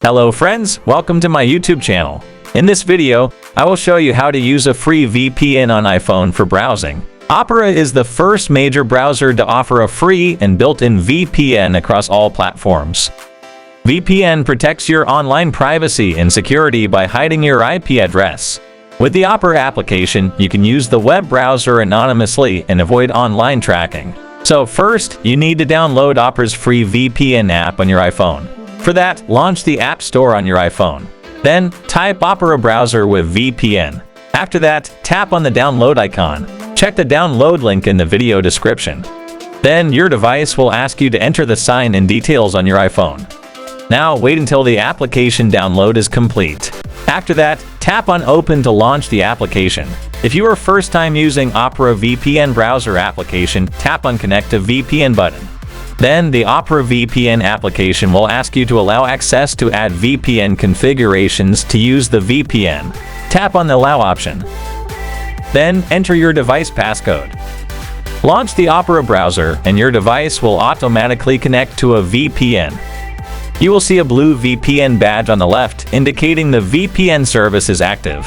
Hello friends, welcome to my YouTube channel. In this video, I will show you how to use a free VPN on iPhone for browsing. Opera is the first major browser to offer a free and built-in VPN across all platforms. VPN protects your online privacy and security by hiding your IP address. With the Opera application, you can use the web browser anonymously and avoid online tracking. So first, you need to download Opera's free VPN app on your iPhone. For that, launch the App Store on your iPhone. Then, type Opera Browser with VPN. After that, tap on the download icon. Check the download link in the video description. Then, your device will ask you to enter the sign-in details on your iPhone. Now, wait until the application download is complete. After that, tap on Open to launch the application. If you are first time using Opera VPN Browser application, tap on Connect to VPN button. Then, the Opera VPN application will ask you to allow access to add VPN configurations to use the VPN. Tap on the Allow option. Then, enter your device passcode. Launch the Opera browser and your device will automatically connect to a VPN. You will see a blue VPN badge on the left indicating the VPN service is active.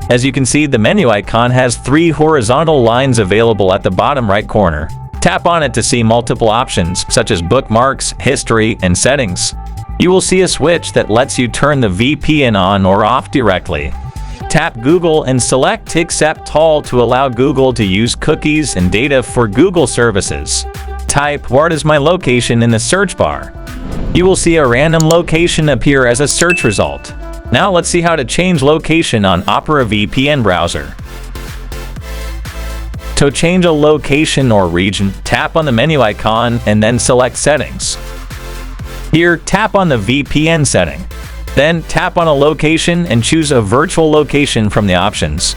As you can see, the menu icon has 3 horizontal lines available at the bottom right corner. Tap on it to see multiple options, such as bookmarks, history, and settings. You will see a switch that lets you turn the VPN on or off directly. Tap Google and select Accept All to allow Google to use cookies and data for Google services. Type "What is my location" in the search bar. You will see a random location appear as a search result. Now let's see how to change location on Opera VPN browser. To change a location or region, tap on the menu icon and then select Settings. Here, tap on the VPN setting. Then tap on a location and choose a virtual location from the options.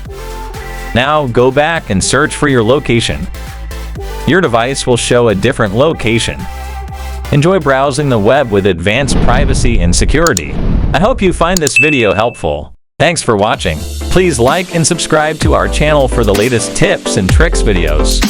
Now go back and search for your location. Your device will show a different location. Enjoy browsing the web with advanced privacy and security. I hope you find this video helpful. Thanks for watching. Please like and subscribe to our channel for the latest tips and tricks videos.